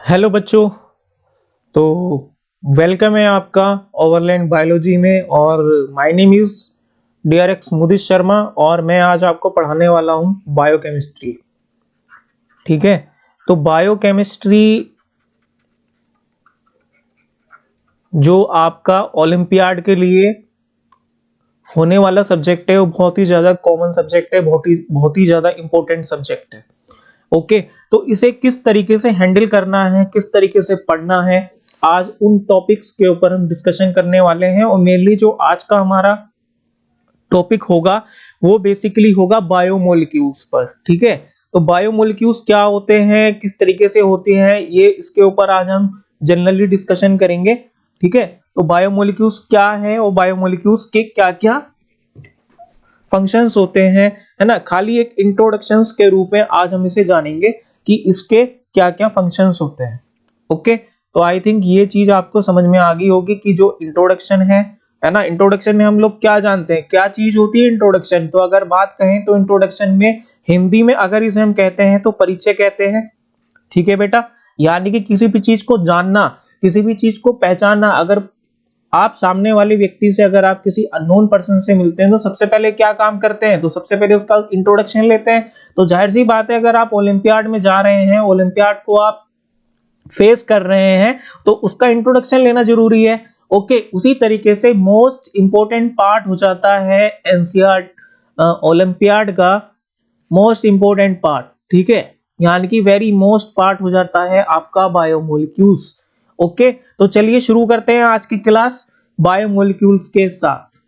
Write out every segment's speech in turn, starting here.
Hello बच्चों। तो welcome है आपका ओवरलैंड बायोलॉजी में। और माय नेम इज DRX मुदित शर्मा और मैं आज आपको पढ़ाने वाला हूं बायोकेमिस्ट्री। ठीक है, तो बायोकेमिस्ट्री जो आपका ओलंपियाड के लिए होने वाला सब्जेक्ट है वो बहुत ही ज्यादा कॉमन सब्जेक्ट है, बहुत ही ज्यादा इंपॉर्टेंट सब्जेक्ट है। ओके, तो इसे किस तरीके से हैंडल करना है, किस तरीके से पढ़ना है, आज उन टॉपिक्स के ऊपर हम डिस्कशन करने वाले हैं। और मेनली जो आज का हमारा टॉपिक होगा वो बेसिकली होगा बायोमोलिक्यूल्स पर। ठीक है, तो बायोमोलिक्यूल्स क्या होते हैं, किस तरीके से होते हैं, ये इसके ऊपर आज हम जनरली डिस्कशन करेंगे। ठीक है, तो बायोमोलिक्यूल्स क्या है और बायोमोलिक्यूल्स के क्या क्या फंक्शंस होते हैं, है ना। खाली एक इंट्रोडक्शंस के रूप में आज हम इसे जानेंगे कि इसके क्या क्या फंक्शंस होते हैं। ओके, तो आई थिंक ये चीज आपको समझ में आ गई होगी कि जो इंट्रोडक्शन है ना, इंट्रोडक्शन में हम लोग क्या जानते हैं, क्या चीज होती है इंट्रोडक्शन। तो अगर बात कहें तो इंट्रोडक्शन में हिंदी में अगर इसे हम कहते हैं तो परिचय कहते हैं। ठीक है बेटा, यानी कि किसी भी चीज को जानना, किसी भी चीज को पहचानना। अगर आप सामने वाले व्यक्ति से, अगर आप किसी अननोन पर्सन से मिलते हैं तो सबसे पहले क्या काम करते हैं, तो सबसे पहले उसका इंट्रोडक्शन लेते हैं। तो जाहिर सी बात है, अगर आप ओलंपियाड में जा रहे हैं, ओलंपियाड को आप फेस कर रहे हैं तो उसका इंट्रोडक्शन लेना जरूरी है। ओके, उसी तरीके से मोस्ट इंपोर्टेंट पार्ट हो जाता है एनसीईआरटी ओलंपियाड का मोस्ट इंपोर्टेंट पार्ट। ठीक है, यानी कि वेरी मोस्ट पार्ट हो जाता है आपका बायोमोलिक्यूल्स। ओके, तो चलिए शुरू करते हैं आज की क्लास बायोमोलिक्यूल्स के साथ।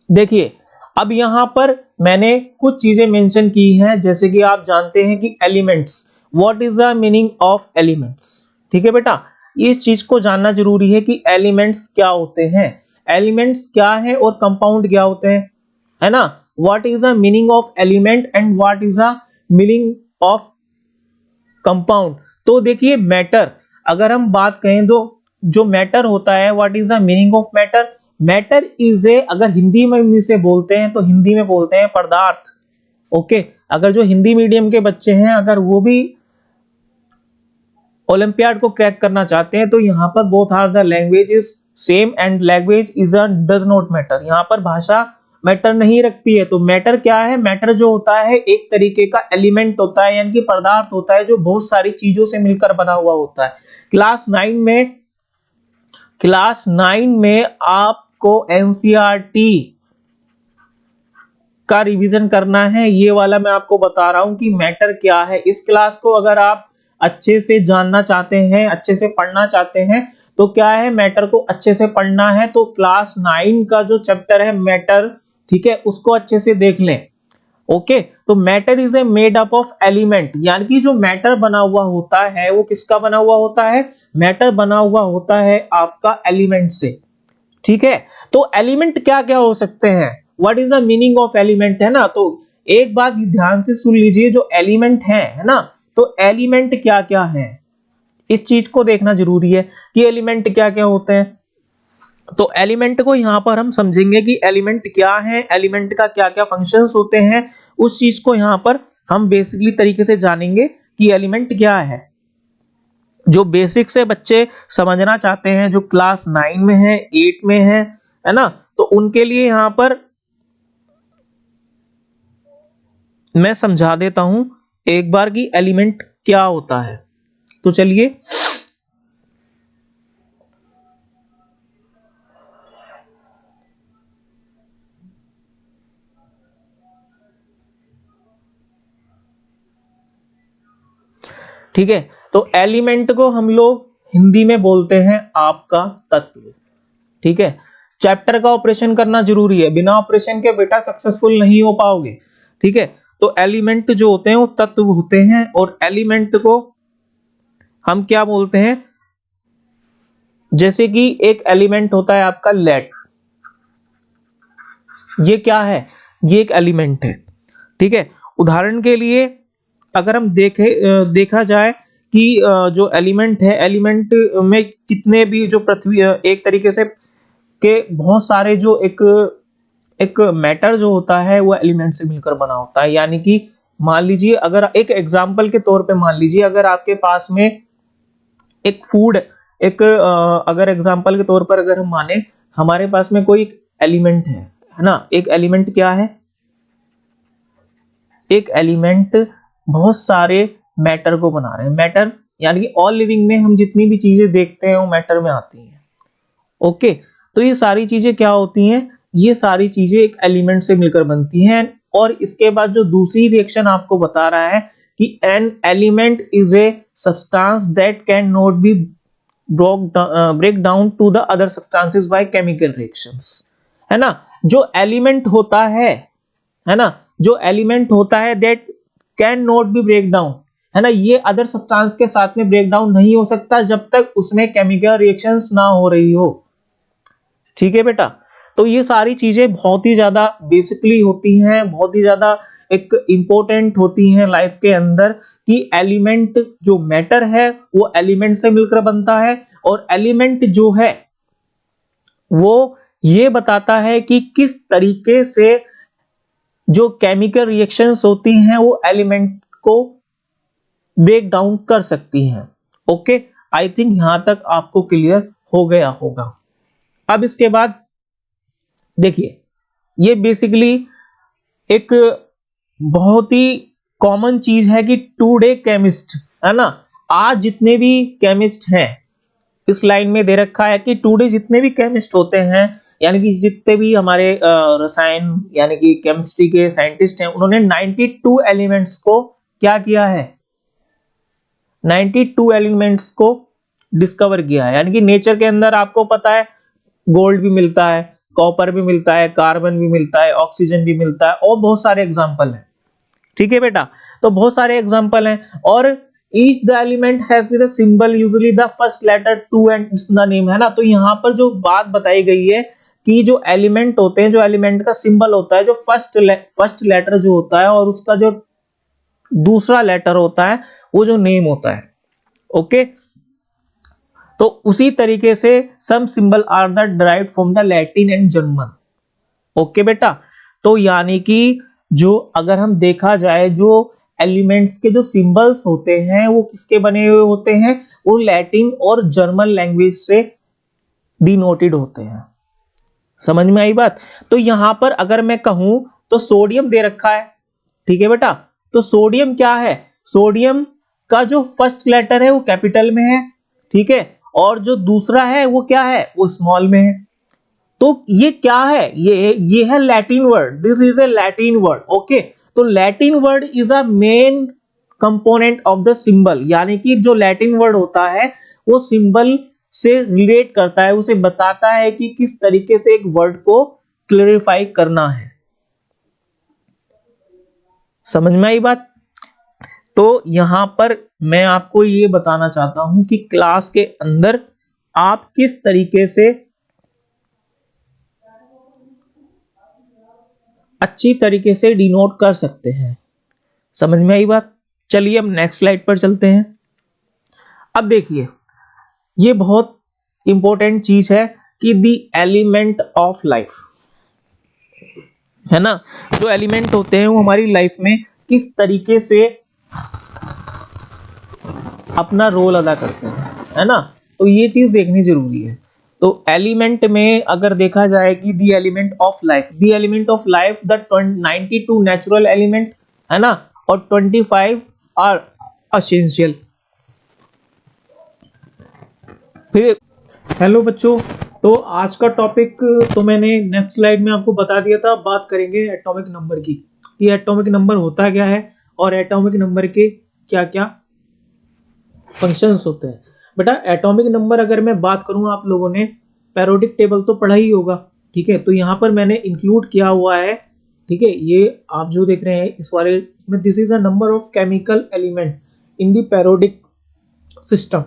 देखिए, अब यहां पर मैंने कुछ चीजें मेंशन की हैं, जैसे कि आप जानते हैं कि elements, what is the meaning of elements. ठीक है बेटा, इस चीज को जानना जरूरी है कि एलिमेंट्स क्या होते हैं, एलिमेंट्स क्या है और कंपाउंड क्या होते हैं, है ना। What is the meaning of element and what is the meaning of compound. तो देखिए, मैटर अगर हम बात करें तो जो मैटर होता है, what is the meaning of matter. Matter is a, अगर हिंदी में इसे बोलते हैं तो हिंदी में बोलते हैं पदार्थ। ओके, अगर जो हिंदी मीडियम के बच्चे हैं, अगर वो भी ओलंपियाड को क्रैक करना चाहते हैं तो यहाँ पर both are the language is same and language is does not matter. यहाँ पर भाषा मैटर नहीं रखती है। तो मैटर क्या है, मैटर जो होता है एक तरीके का एलिमेंट होता है, यानी कि पदार्थ होता है जो बहुत सारी चीजों से मिलकर बना हुआ होता है। क्लास 9 में आपको एनसीईआरटी का रिवीजन करना है। ये वाला मैं आपको बता रहा हूं कि मैटर क्या है। इस क्लास को अगर आप अच्छे से जानना चाहते हैं, अच्छे से पढ़ना चाहते हैं, तो क्या है, मैटर को अच्छे से पढ़ना है तो क्लास 9 का जो चैप्टर है मैटर, ठीक है, उसको अच्छे से देख लें। ओके, तो matter is a made up of element, यानी कि जो मैटर बना हुआ होता है वो किसका बना हुआ होता है, मैटर बना हुआ होता है आपका एलिमेंट से। ठीक है, तो एलिमेंट क्या क्या हो सकते हैं, what is the meaning of element, है ना। तो एक बात ध्यान से सुन लीजिए, जो एलिमेंट है ना, तो एलिमेंट क्या क्या है, इस चीज को देखना जरूरी है कि एलिमेंट क्या क्या होते हैं। तो एलिमेंट को यहां पर हम समझेंगे कि एलिमेंट क्या है, एलिमेंट का क्या क्या फंक्शंस होते हैं, उस चीज को यहां पर हम बेसिकली तरीके से जानेंगे कि एलिमेंट क्या है। जो बेसिक से बच्चे समझना चाहते हैं, जो क्लास 9 में है, 8 में है ना, तो उनके लिए यहां पर मैं समझा देता हूं एक बार कि एलिमेंट क्या होता है। तो चलिए, ठीक है, तो एलिमेंट को हम लोग हिंदी में बोलते हैं आपका तत्व। ठीक है, चैप्टर का ऑपरेशन करना जरूरी है, बिना ऑपरेशन के बेटा सक्सेसफुल नहीं हो पाओगे। ठीक है, तो एलिमेंट जो होते हैं वो तत्व होते हैं, और एलिमेंट को हम क्या बोलते हैं, जैसे कि एक एलिमेंट होता है आपका लेड, ये क्या है, ये एक एलिमेंट है। ठीक है, उदाहरण के लिए अगर हम देखा जाए कि जो एलिमेंट है, एलिमेंट में कितने भी जो पृथ्वी एक तरीके से के बहुत सारे जो एक मैटर जो होता है वो एलिमेंट से मिलकर बना होता है। यानी कि मान लीजिए, अगर एक एग्जांपल के तौर पे मान लीजिए, अगर आपके पास में एक फूड, एक अगर एग्जांपल के तौर पर अगर हम माने, हमारे पास में कोई एलिमेंट है ना, एक एलिमेंट क्या है, एक एलिमेंट बहुत सारे मैटर को बना रहे हैं। मैटर यानी कि ऑल लिविंग में हम जितनी भी चीजें देखते हैं वो मैटर में आती हैं। ओके, तो ये सारी चीजें क्या होती हैं, ये सारी चीजें एक एलिमेंट से मिलकर बनती हैं। और इसके बाद जो दूसरी रिएक्शन आपको बता रहा है कि an element is a substance that can not be break down to the other substances by chemical reactions, है ना। जो एलिमेंट होता है ना, जो एलिमेंट होता है that can not be break down, है ना, ये अदर सब्सटेंस के साथ में ब्रेक डाउन नहीं हो सकता जब तक उसमें केमिकल रिएक्शंस ना हो रही हो। ठीक है बेटा, तो ये सारी चीजें बहुत ही ज्यादा बेसिकली होती हैं, बहुत ही ज्यादा एक इंपॉर्टेंट होती हैं लाइफ के अंदर, कि एलिमेंट जो मैटर है वो एलिमेंट से मिलकर बनता है, और एलिमेंट जो है वो ये बताता है कि किस तरीके से जो केमिकल रिएक्शंस होती हैं वो एलिमेंट को ब्रेक डाउन कर सकती हैं। ओके, आई थिंक यहां तक आपको क्लियर हो गया होगा। अब इसके बाद देखिए, ये बेसिकली एक बहुत ही कॉमन चीज है कि टुडे केमिस्ट, है ना, आज जितने भी केमिस्ट हैं, इस लाइन में दे रखा है कि टुडे जितने भी केमिस्ट होते हैं, यानी कि जितने भी हमारे रसायन यानी कि केमिस्ट्री के साइंटिस्ट हैं, उन्होंने 92 एलिमेंट्स को क्या किया है, 92 एलिमेंट्स को डिस्कवर किया है। यानी कि नेचर के अंदर आपको पता है गोल्ड भी मिलता है, कॉपर भी मिलता है, कार्बन भी मिलता है, ऑक्सीजन भी मिलता है, और बहुत सारे एग्जाम्पल हैं। ठीक है बेटा, तो बहुत सारे एग्जाम्पल हैं, और each the element has with a symbol usually the first letter to and its the name, है ना। तो यहाँ पर जो बात बताई गई है कि जो एलिमेंट होते हैं, जो एलिमेंट का सिंबल होता है, जो फर्स्ट लेटर जो होता है और उसका जो दूसरा लेटर होता है वो जो नेम होता है। ओके, तो उसी तरीके से some symbol are the derived from the Latin and German. Okay बेटा, तो यानी कि जो अगर हम देखा जाए, जो एलिमेंट्स के जो सिंबल्स होते हैं वो किसके बने हुए होते हैं, वो लैटिन और जर्मन लैंग्वेज से डिनोटेड होते हैं। समझ में आई बात। तो यहां पर अगर मैं कहूं तो सोडियम दे रखा है, ठीक है बेटा, तो सोडियम क्या है, सोडियम का जो फर्स्ट लेटर है वो कैपिटल में है, ठीक है, और जो दूसरा है वो क्या है, वो स्मॉल में है। तो ये क्या है, ये है Latin word, this is a Latin word. Okay, तो Latin word is a main component of the symbol, यानी कि जो लैटिन वर्ड होता है वो सिंबल से रिलेट करता है, उसे बताता है कि किस तरीके से एक वर्ड को क्लेरिफाई करना है। समझ में आई बात। तो यहां पर मैं आपको ये बताना चाहता हूं कि क्लास के अंदर आप किस तरीके से अच्छी तरीके से डिनोट कर सकते हैं। समझ में आई बात। चलिए अब नेक्स्ट स्लाइड पर चलते हैं। अब देखिए, ये बहुत इंपॉर्टेंट चीज है कि द एलिमेंट ऑफ लाइफ, है ना, जो एलिमेंट होते हैं वो हमारी लाइफ में किस तरीके से अपना रोल अदा करते हैं, है ना, तो ये चीज देखनी जरूरी है। तो एलिमेंट में अगर देखा जाए कि the element of life, the element of life, the 92 natural element, है ना, और 25 आर एसेंशियल। फिर हेलो बच्चों, तो आज का टॉपिक तो मैंने नेक्स्ट स्लाइड में आपको बता दिया था। बात करेंगे एटॉमिक नंबर की, कि एटॉमिक नंबर होता क्या है और एटॉमिक नंबर के क्या क्या फंक्शंस होते हैं। बेटा एटॉमिक नंबर अगर मैं बात करूं, आप लोगों ने पैरोडिक टेबल तो पढ़ा ही होगा, ठीक है, तो यहाँ पर मैंने इंक्लूड किया हुआ है, ठीक है, ये आप जो देख रहे हैं इस वाले में, this is a number of chemical element in the periodic system,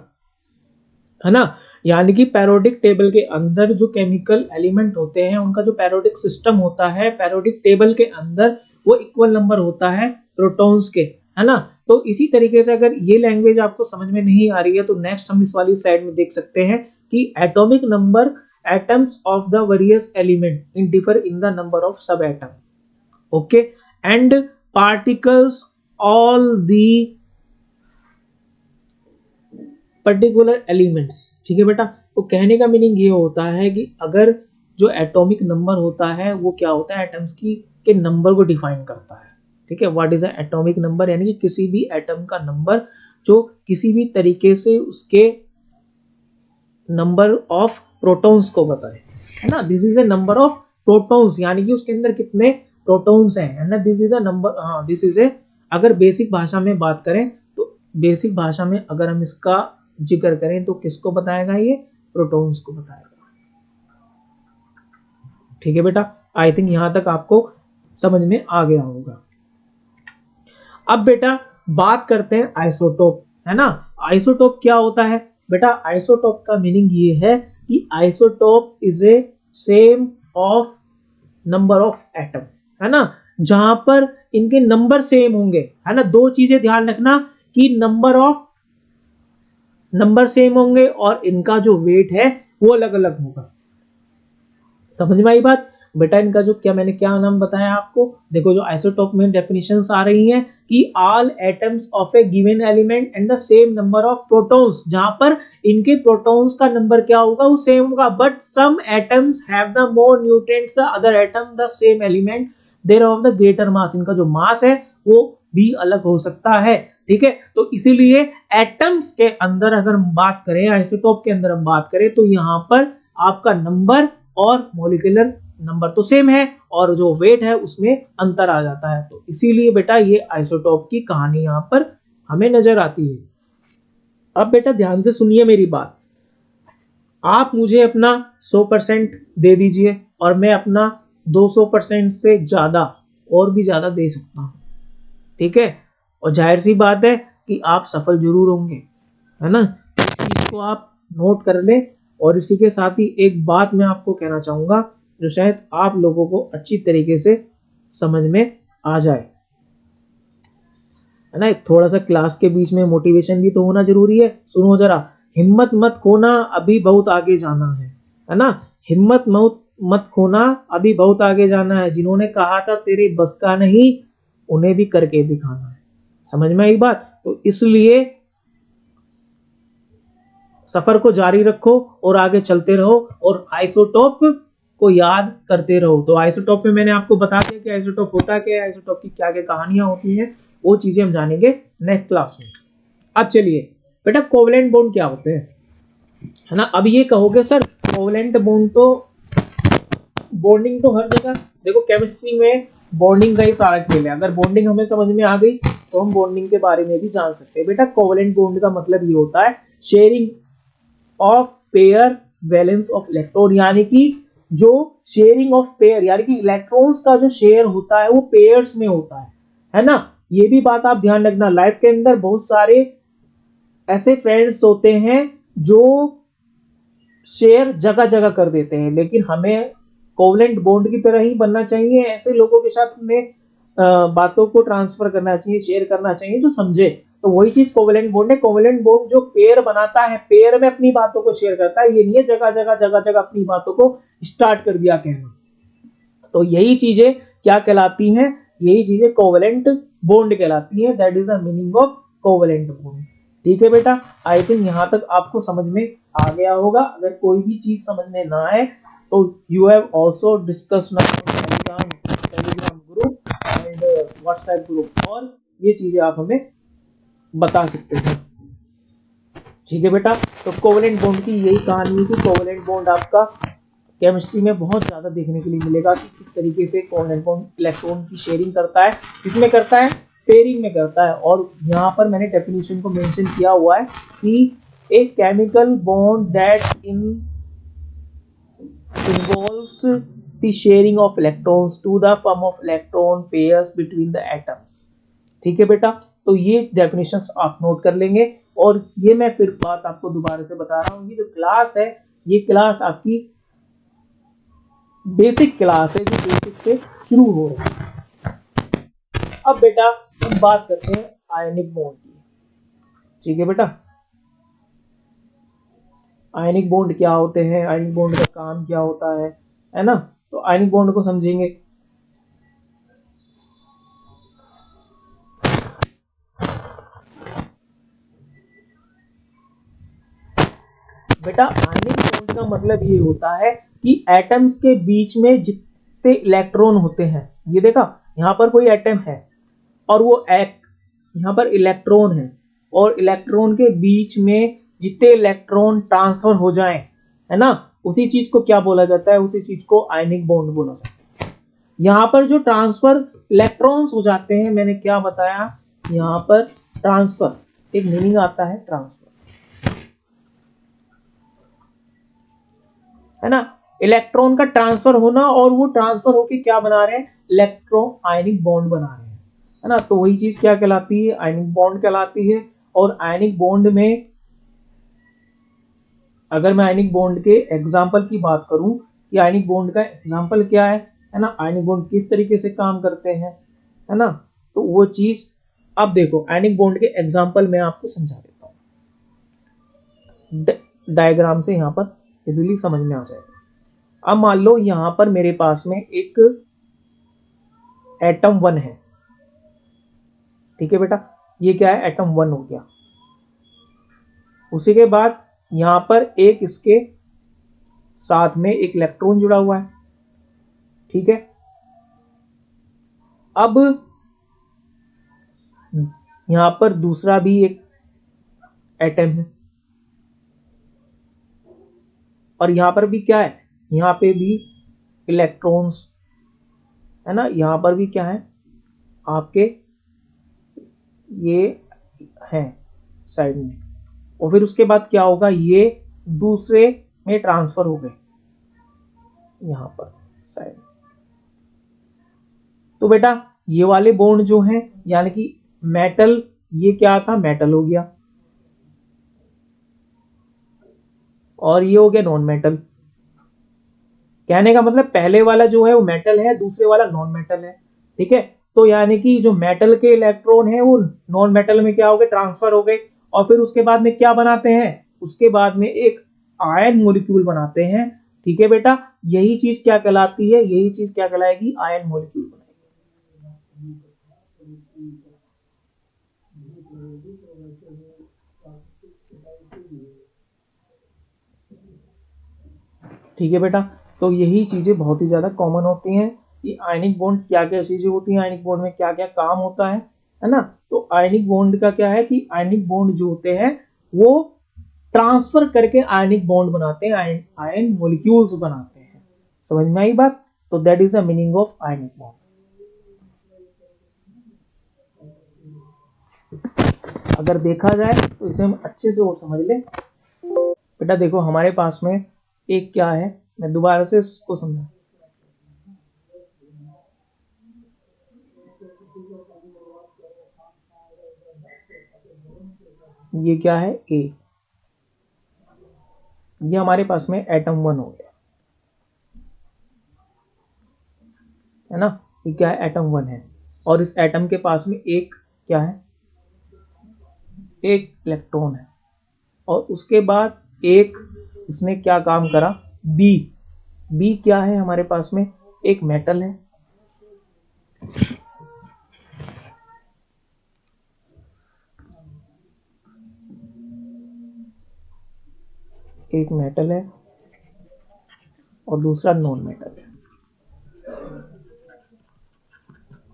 है ना। यानी कि पैरोडिक टेबल के अंदर जो केमिकल एलिमेंट होते हैं उनका जो पैरोडिक सिस्टम होता है, पैरोडिक टेबल के अंदर वो इक्वल नंबर होता है प्रोटॉन्स के, है ना। तो इसी तरीके से अगर ये लैंग्वेज आपको समझ में नहीं आ रही है तो नेक्स्ट हम इस वाली स्लाइड में देख सकते हैं कि atomic number atoms of the various element in differ in the number of sub atom. Okay, and particles all the particular elements. ठीक है बेटा, तो कहने का मीनिंग ये होता है कि अगर जो एटॉमिक नंबर होता है वो क्या होता है, एटम्स की के नंबर को डिफाइन करता है। ठीक है, what is a atomic number, यानी कि किसी भी एटम का नंबर जो किसी भी तरीके से उसके नंबर ऑफ प्रोटॉन्स को बताए, है ना। This is a number of protons, यानी कि उसके अंदर कितने प्रोटॉन्स हैं, है ना। दिस इज अ नंबर, हाँ दिस इज ए, अगर बेसिक भाषा में बात करें तो बेसिक भाषा में अगर हम इसका जिक्र करें तो किसको बताएगा, ये प्रोटॉन्स को बताएगा। ठीक है बेटा, आई थिंक यहां तक आपको समझ में आ गया होगा। अब बेटा बात करते हैं आइसोटोप, है ना। आइसोटोप क्या होता है बेटा, आइसोटोप का मीनिंग ये है कि isotope is a same of number of atom, है ना, जहां पर इनके नंबर सेम होंगे, है ना। दो चीजें ध्यान रखना कि नंबर सेम होंगे और इनका जो वेट है वो अलग अलग होगा। समझ में आई बात बेटा। इनका जो क्या मैंने क्या नाम बताया आपको, देखो जो आइसोटोप में डेफिनेशंस आ रही हैं कि all atoms of A given element and the same number of protons, जहां पर इनके प्रोटॉन्स का नंबर क्या होगा, वो सेम होगा, but some atoms have the more nutrients the other atom the same element there of the greater mass. इनका जो मास है वो भी अलग हो सकता है। ठीक है, तो इसीलिए एटम्स के अंदर अगर हम बात करें, आइसोटोप के अंदर हम बात करें, तो यहाँ पर आपका नंबर और मॉलिक्यूलर नंबर तो सेम है और जो वेट है उसमें अंतर आ जाता है। तो इसीलिए बेटा ये आइसोटोप की कहानी यहाँ पर हमें नजर आती है। अब बेटा ध्यान से सुनिए मेरी बात, आप मुझे अपना 100% दे दीजिए और मैं अपना 200% से ज्यादा और भी ज्यादा दे सकता हूँ। ठीक है, और जाहिर सी बात है कि आप सफल जरूर होंगे, है ना। इस चीज को आप नोट कर लें। और इसी के साथ ही एक बात मैं आपको कहना चाहूंगा जो शायद आप लोगों को अच्छी तरीके से समझ में आ जाए, है ना। थोड़ा सा क्लास के बीच में मोटिवेशन भी तो होना जरूरी है। सुनो जरा, हिम्मत मत खोना अभी बहुत आगे जाना है ना। हिम्मत मत खोना अभी बहुत आगे जाना है, जिन्होंने कहा था तेरे बस का नहीं उन्हें भी करके दिखाना है। समझ में आई बात। तो इसलिए सफर को जारी रखो और आगे चलते रहो और आइसोटोप को याद करते रहो। तो आइसोटोप में मैंने आपको बता दिया कि आइसोटोप होता क्या है, आइसोटोप की क्या क्या कहानियां होती हैं, वो चीजें हम जानेंगे नेक्स्ट क्लास में। अब चलिए बेटा, कोवलेंट बॉन्ड क्या होते हैं, है ना। अब ये कहोगे सर कोवलेंट बॉन्ड तो बॉन्डिंग तो हर जगह, देखो केमिस्ट्री में बॉन्डिंग का ही सारा खेल है। अगर बॉन्डिंग हमें समझ में आ गई तो हम बॉन्डिंग के बारे में भी जान सकते हैं। बेटा कोवलेंट बॉन्ड का मतलब ये होता है sharing of pair valence of electron, यानी कि जो शेयरिंग ऑफ पेयर, यानी कि इलेक्ट्रॉन्स का जो शेयर होता है वो पेयर्स में होता है ना। ये भी बात आप ध्यान रखना, लाइफ के अंदर बहुत सारे ऐसे फ्रेंड्स होते हैं जो शेयर जगह जगह कर देते हैं, लेकिन हमें कोवलेंट बॉन्ड की तरह ही बनना चाहिए। ऐसे लोगों के साथ हमें बातों को ट्रांसफर करना चाहिए, शेयर करना चाहिए जो समझे। तो वही चीज कोवलेंट बॉन्ड है। कोवलेंट बॉन्ड जो पेयर बनाता है, पेयर में अपनी बातों को शेयर करता है। ये नहीं है जगह जगह अपनी बातों को स्टार्ट कर दिया कहना। तो यही चीजें क्या कहलाती हैं, यही चीजें कोवलेंट बॉन्ड कहलाती है। That is the meaning of covalent bond. ठीक है बेटा, आई थिंक यहाँ तक आपको समझ में आ गया होगा। अगर कोई भी चीज समझ में ना आए तो you have also discuss Telegram group and WhatsApp group, और ये चीजें आप हमें बता सकते हैं। ठीक है बेटा, तो कोवलेंट बॉन्ड की यही कहानी है कि कोवलेंट बॉन्ड आपका केमिस्ट्री में बहुत ज्यादा देखने के लिए मिलेगा कि किस तरीके से कोवलेंट बॉन्ड इलेक्ट्रॉन की शेयरिंग करता है, किसमें करता है, पेयरिंग में करता है। और यहाँ पर मैंने डेफिनेशन को मेंशन किया हुआ है कि a chemical bond that involves the sharing of electrons to the form of electron pairs between the atoms। ठीक है बेटा, तो ये डेफिनेशंस आप नोट कर लेंगे। और ये मैं फिर बात आपको दोबारा से बता रहा हूँ, ये जो क्लास है ये क्लास आपकी बेसिक क्लास है जो बेसिक से शुरू हो रही है। अब बेटा हम बात करते हैं आयनिक बॉन्ड की। ठीक है बेटा, आयनिक बॉन्ड क्या होते हैं, आयनिक बॉन्ड का काम क्या होता है ना। तो आयनिक बॉन्ड को समझेंगे। बेटा आयनिक बॉन्ड का मतलब ये होता है कि एटम्स के बीच में जितने इलेक्ट्रॉन होते हैं, ये देखा यहाँ पर कोई एटम है और वो यहाँ पर इलेक्ट्रॉन है, और इलेक्ट्रॉन के बीच में जितने इलेक्ट्रॉन ट्रांसफर हो जाएं, है ना, उसी चीज को क्या बोला जाता है, उसी चीज को आयनिक बॉन्ड बोला जाता है। यहाँ पर जो ट्रांसफर इलेक्ट्रॉन्स हो जाते हैं, मैंने क्या बताया, यहाँ पर ट्रांसफर एक मीनिंग आता है ट्रांसफर, है ना, इलेक्ट्रॉन का ट्रांसफर होना, और वो ट्रांसफर होके क्या बना रहे हैं, इलेक्ट्रो आयनिक बॉन्ड बना रहे हैं, है ना। तो वही चीज क्या कहलाती है, आयनिक बॉन्ड कहलाती है। और आयनिक बॉन्ड में अगर मैं आयनिक बॉन्ड के एग्जाम्पल की बात करूं कि आयनिक बॉन्ड का एग्जाम्पल क्या है ना, आयनिक बॉन्ड किस तरीके से काम करते हैं, है ना, तो वो चीज अब देखो आयनिक बॉन्ड के एग्जाम्पल मैं आपको समझा देता हूं, डायग्राम से यहां पर इजीली समझ में आ जाएगा। अब मान लो यहां पर मेरे पास में एक एटम 1 है, ठीक है बेटा, ये क्या है, एटम 1 हो गया। उसी के बाद यहां पर एक इसके साथ में एक इलेक्ट्रॉन जुड़ा हुआ है, ठीक है। अब यहां पर दूसरा भी एक एटम है, और यहां पर भी क्या है, यहां पे भी इलेक्ट्रॉन्स, है ना, यहां पर भी क्या है आपके, ये है साइड में, और फिर उसके बाद क्या होगा, ये दूसरे में ट्रांसफर हो गए यहां पर साइड में। तो बेटा ये वाले बॉन्ड जो हैं, यानी कि मेटल, ये क्या था, मेटल हो गया, और ये हो गया नॉन मेटल। कहने का मतलब पहले वाला जो है वो मेटल है, दूसरे वाला नॉन मेटल है, ठीक है। तो यानी कि जो मेटल के इलेक्ट्रॉन है वो नॉन मेटल में क्या हो गए, ट्रांसफर हो गए, और फिर उसके बाद में क्या बनाते हैं, उसके बाद में एक आयन मॉलिक्यूल बनाते हैं, ठीक है बेटा। यही चीज क्या कहलाती है, यही चीज क्या कहलाएगी, आयन मॉलिक्यूल बनाएगी, ठीक है बेटा। तो यही चीजें बहुत ही ज्यादा कॉमन होती हैं कि आयनिक बॉन्ड क्या क्या चीजें होती हैं, आयनिक बॉन्ड में क्या क्या काम होता है ना। तो आयनिक बॉन्ड का क्या है कि आयनिक बॉन्ड जो होते हैं वो ट्रांसफर करके आयनिक बॉन्ड बनाते हैं, आयन मॉलिक्यूल्स बनाते हैं। समझ में आई बात? तो that is the meaning of ionic bond. अगर देखा जाए तो इसे हम अच्छे से और समझ लें। बेटा देखो हमारे पास में एक क्या है, मैं दोबारा से इसको समझा, ये क्या है, ए, ये हमारे पास में एटम 1 हो गया, है ना, ये क्या है, एटम 1 है, और इस एटम के पास में एक क्या है, एक इलेक्ट्रॉन है, और उसके बाद एक इसने क्या काम करा, बी, बी क्या है हमारे पास में, एक मेटल है, एक मेटल है और दूसरा नॉन मेटल है,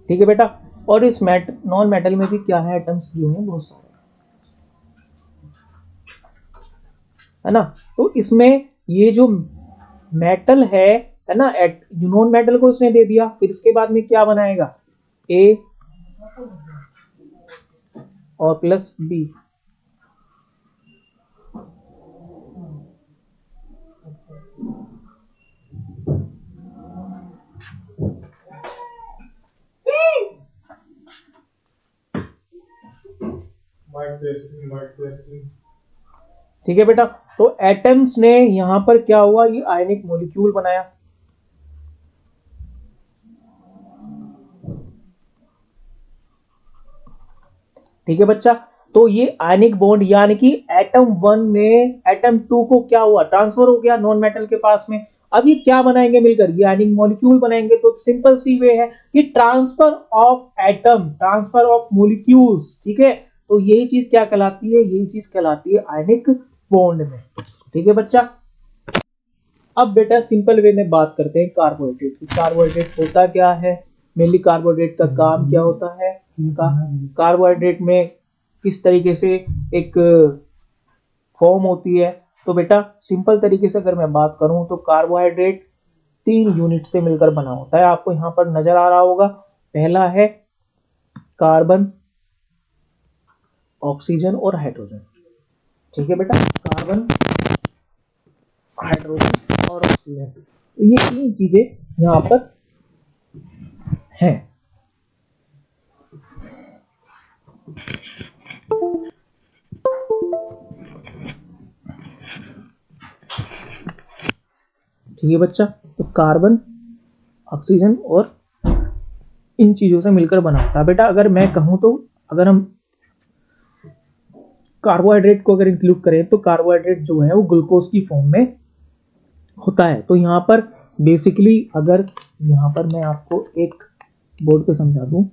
ठीक है बेटा। और इस नॉन मेटल में भी क्या है, एटम्स जो है बहुत सारे, है ना। तो इसमें ये जो मेटल है ना, नॉन मेटल को इसने दे दिया, फिर इसके बाद में क्या बनाएगा, ए और प्लस बी, ठीक है बेटा। तो एटम्स ने यहां पर क्या हुआ, ये आयनिक मॉलिक्यूल बनाया, ठीक है बच्चा। तो ये आयनिक बॉन्ड यानी कि एटम 1 में एटम 2 को क्या हुआ, ट्रांसफर हो गया नॉन मेटल के पास में। अब ये क्या बनाएंगे मिलकर, ये आयनिक मॉलिक्यूल बनाएंगे। तो सिंपल सी वे है कि transfer of atom, transfer of molecules, ठीक है। तो यही चीज क्या कहलाती है, यही चीज कहलाती है आयनिक बॉन्ड में, ठीक है बच्चा। अब बेटा सिंपल वे में बात करते हैं कार्बोहाइड्रेट की। कार्बोहाइड्रेट होता क्या है, मेनली कार्बोहाइड्रेट का काम क्या होता है इनका, कार्बोहाइड्रेट में किस तरीके से एक फॉर्म होती है। तो बेटा सिंपल तरीके से अगर मैं बात करूं तो कार्बोहाइड्रेट 3 यूनिट से मिलकर बना होता है, आपको यहां पर नजर आ रहा होगा। पहला है कार्बन, ऑक्सीजन और हाइड्रोजन। ठीक है बेटा, कार्बन, हाइड्रोजन और ऑक्सीजन, तो ये 3 चीजें यहां पर हैं। ठीक है बच्चा, तो कार्बन, ऑक्सीजन और इन चीजों से मिलकर बना होता है। बेटा अगर मैं कहूं तो अगर हम कार्बोहाइड्रेट को अगर इंक्लूड करें तो कार्बोहाइड्रेट जो है वो ग्लूकोज की फॉर्म में होता है। तो यहाँ पर बेसिकली अगर यहाँ पर मैं आपको एक बोर्ड पे समझा दूं,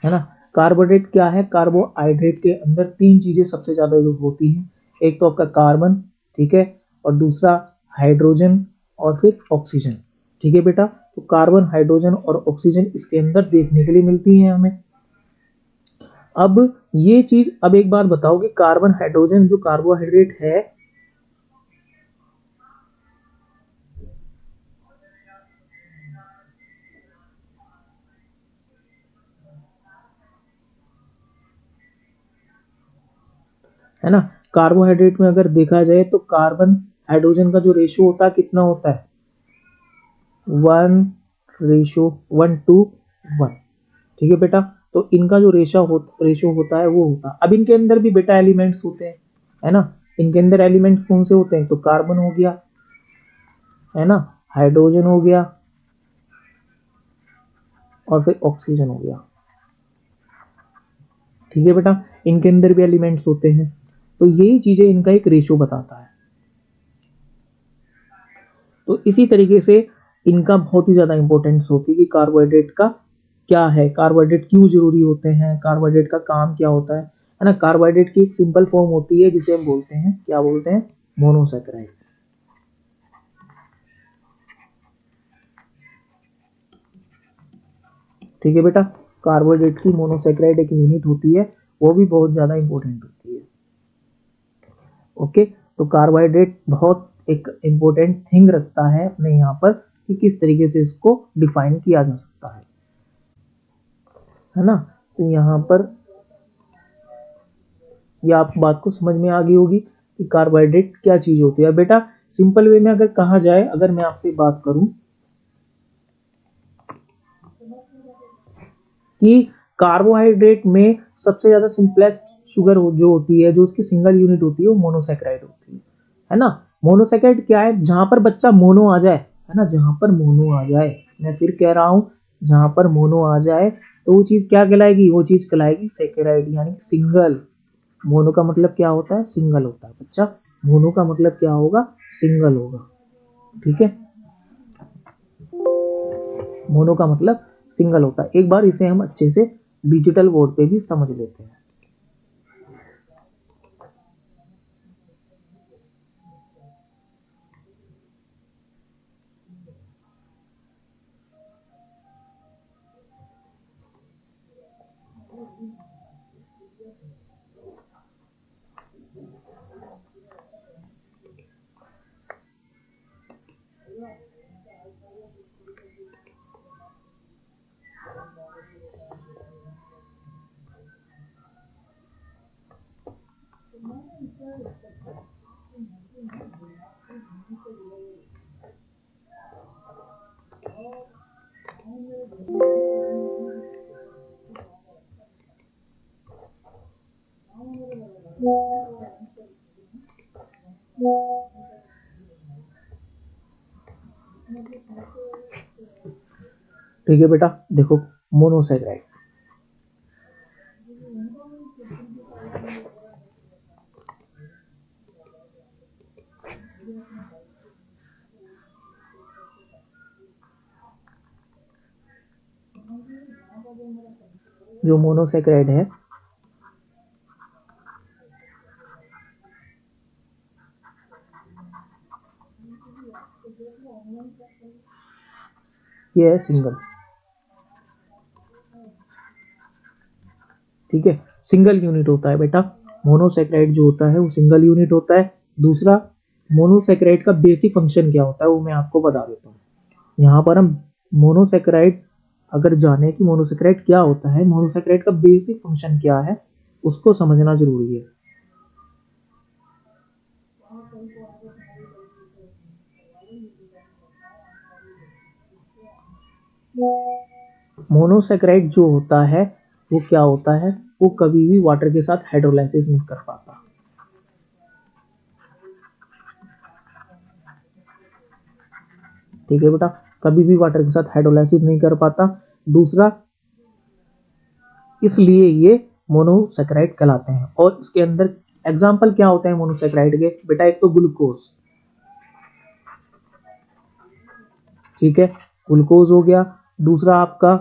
है ना। कार्बोहाइड्रेट क्या है, कार्बोहाइड्रेट के अंदर 3 चीजें सबसे ज्यादा यूज होती हैं। एक तो आपका कार्बन, ठीक है, और दूसरा हाइड्रोजन और फिर ऑक्सीजन। ठीक है बेटा, तो कार्बन, हाइड्रोजन और ऑक्सीजन इसके अंदर देखने के लिए मिलती है हमें। अब ये चीज, अब एक बात बताओ कि कार्बन, हाइड्रोजन जो कार्बोहाइड्रेट है ना, कार्बोहाइड्रेट में अगर देखा जाए तो कार्बन हाइड्रोजन का जो रेशियो होता है कितना होता है, 1:1:1। ठीक है बेटा, तो इनका जो रेशियो होता है वो होता है। अब इनके अंदर भी बेटा एलिमेंट्स होते हैं, है ना। इनके अंदर एलिमेंट्स कौन से होते हैं, तो कार्बन हो गया, है ना, हाइड्रोजन हो गया और फिर ऑक्सीजन हो गया। ठीक है बेटा, इनके अंदर भी एलिमेंट्स होते हैं। तो यही चीजें इनका एक रेशियो बताता है। तो इसी तरीके से इनका बहुत ही ज्यादा इंपॉर्टेंस होती है कि कार्बोहाइड्रेट का क्या है, कार्बोहाइड्रेट क्यों जरूरी होते हैं, कार्बोहाइड्रेट का काम क्या होता है ना। कार्बोहाइड्रेट की एक सिंपल फॉर्म होती है जिसे हम बोलते हैं, क्या बोलते हैं, मोनोसैकेराइड। ठीक है बेटा, कार्बोहाइड्रेट की मोनोसैकेराइड एक यूनिट होती है, वो भी बहुत ज्यादा इंपॉर्टेंट होती है। ओके, तो कार्बोहाइड्रेट बहुत एक इंपॉर्टेंट थिंग रखता है अपने यहाँ पर कि किस तरीके से इसको डिफाइन किया जा सकता है ना। तो यहाँ पर ये आप बात को समझ में आ गई होगी कि कार्बोहाइड्रेट क्या चीज होती है। बेटा सिंपल वे में अगर कहा जाए, अगर मैं आपसे बात करूं कि कार्बोहाइड्रेट में सबसे ज्यादा सिंपलेस्ट शुगर जो होती है, जो उसकी सिंगल यूनिट होती है, वो मोनोसैकेराइड होती है ना। मोनोसैकेराइड क्या है, जहां पर बच्चा मोनो आ जाए, है ना, जहां पर मोनो आ जाए, मैं फिर कह रहा हूं, जहां पर मोनो आ जाए तो वो चीज क्या कहलाएगी, वो चीज कहलाएगी सैकेराइड यानी सिंगल। मोनो का मतलब क्या होता है, सिंगल होता है बच्चा। मोनो का मतलब क्या होगा, सिंगल होगा। ठीक है, मोनो का मतलब सिंगल होता है। एक बार इसे हम अच्छे से डिजिटल बोर्ड पे भी समझ लेते हैं। ठीक है बेटा, देखो मोनोसेकेराइड, जो मोनोसेकेराइड है ये है सिंगल। ठीक है, सिंगल यूनिट होता है बेटा, मोनोसेकेराइड जो होता है वो सिंगल यूनिट होता है। दूसरा, मोनोसेकेराइड का बेसिक फंक्शन क्या होता है वो मैं आपको बता देता हूँ। यहाँ पर हम मोनोसेकेराइड अगर जाने कि मोनोसेकेराइड क्या होता है, मोनोसेकेराइड का बेसिक फंक्शन क्या है, उसको समझना जरूरी है। मोनोसेकेराइड जो होता है वो क्या होता है, वो कभी भी वाटर के साथ हाइड्रोलाइसिस नहीं कर पाता। ठीक है बेटा, कभी भी वाटर के साथ हाइड्रोलाइसिस नहीं कर पाता। दूसरा, इसलिए ये मोनोसेकेराइड कहलाते हैं। और इसके अंदर एग्जाम्पल क्या होते हैं मोनोसेकेराइड के बेटा, एक तो ग्लूकोज, ठीक है, ग्लूकोज हो गया। दूसरा आपका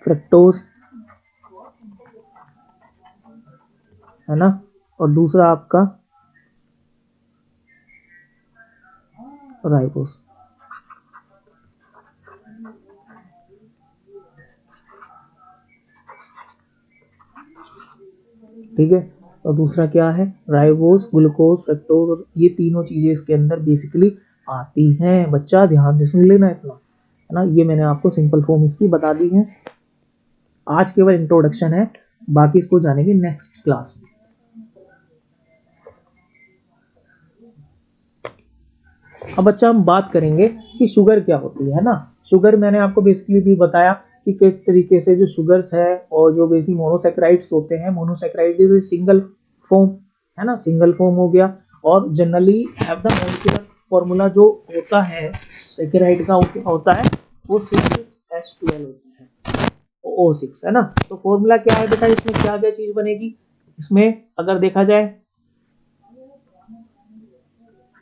फ्रक्टोज, है ना, और दूसरा आपका राइबोज। ठीक है, और दूसरा क्या है, राइबोज, ग्लूकोज, फ्रक्टोज, और ये तीनों चीजें इसके अंदर बेसिकली आती हैं। बच्चा ध्यान से सुन लेना इतना, है ना, ये मैंने आपको सिंपल फॉर्म इसकी बता दी है। आज केवल इंट्रोडक्शन है, बाकी इसको जानेंगे नेक्स्ट क्लास में। अब बच्चा हम बात करेंगे कि शुगर क्या होती है ना। शुगर मैंने आपको बेसिकली भी बताया कि किस तरीके से जो शुगर्स है और जो बेसिक मोनोसेकेराइड्स होते हैं, मोनोसेकेराइड इज सिंगल फॉर्म, है ना, सिंगल फॉर्म हो गया। और generally have the molecular formula जो होता है सेकेराइड का होता है वो C6H12 होता है, O6, है ना। तो फॉर्मूला क्या है बेटा, इसमें क्या क्या चीज बनेगी, इसमें अगर देखा जाए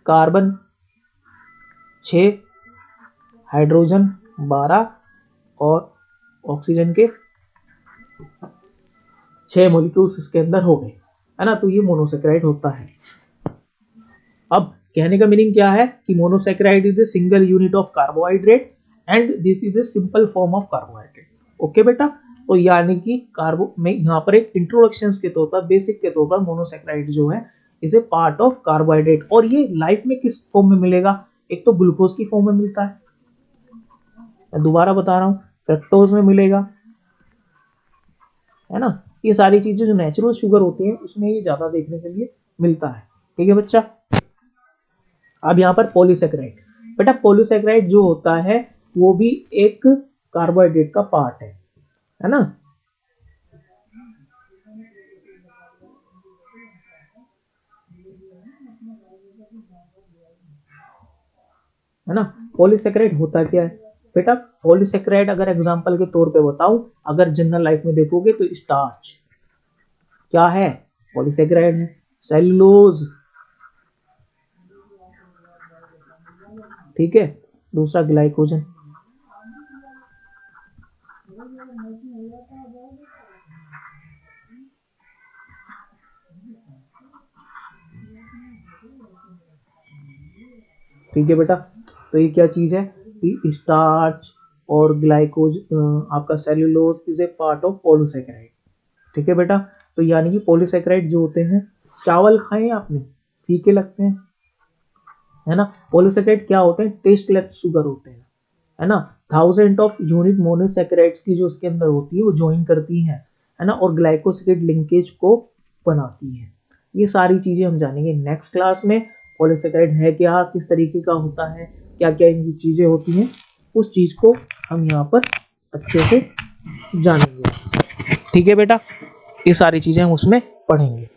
कार्बन 6, हाइड्रोजन 12 और ऑक्सीजन के 6 मॉलिक्यूल्स इसके अंदर हो गए, है ना। तो ये मोनोसेकेराइड होता है। अब कहने का मीनिंग क्या है कि monosaccharide is the single unit of carbohydrate and this is the simple form of carbohydrate. Okay बेटा, तो यानी कि कार्बो में यहाँ पर एक इंट्रोडक्शन के तौर पर, बेसिक के तौर पर मोनोसेकेराइड जो है is a part of carbohydrate. और ये लाइफ में किस फॉर्म में मिलेगा, एक तो ग्लूकोज की फॉर्म में मिलता है, मैं दोबारा बता रहा हूँ, फ्रक्टोज में मिलेगा, है ना। ये सारी चीजें जो नेचुरल शुगर होती है उसमें ये ज्यादा देखने के लिए मिलता है। ठीक है बच्चा। अब यहाँ पर पॉलीसेकेराइड, बेटा पॉलीसेकेराइड जो होता है वो भी एक कार्बोहाइड्रेट का पार्ट है ना। है ना, पॉलीसेकेराइड होता क्या है बेटा, पॉलीसेकेराइड अगर एग्जांपल के तौर पे बताऊं, अगर जनरल लाइफ में देखोगे तो स्टार्च क्या है, पॉलीसेकेराइड है। सेलुलोज, ठीक है। दूसरा ग्लाइकोजन, ठीक है बेटा। तो ये क्या चीज है कि स्टार्च और ग्लाइकोज, आपका cellulose is a part of polysaccharide. ठीक है बेटा, तो यानी कि पॉलीसेकेराइड जो होते हैं, चावल खाए आपने, फीके लगते हैं, है ना। पॉलीसेकेराइड क्या होते हैं, टेस्टलेस शुगर होते हैं, है ना। 1000 ऑफ यूनिट मोनोसेकेराइड्स की जो उसके अंदर होती है वो ज्वाइन करती है ना, और ग्लाइकोसिलेट लिंकेज को बनाती है। ये सारी चीजें हम जानेंगे नेक्स्ट क्लास में। पॉलीसेकेराइड है क्या, किस तरीके का होता है, क्या क्या इनकी चीजें होती हैं, उस चीज को हम यहाँ पर अच्छे से जानेंगे। ठीक है बेटा, ये सारी चीजें हम उसमें पढ़ेंगे।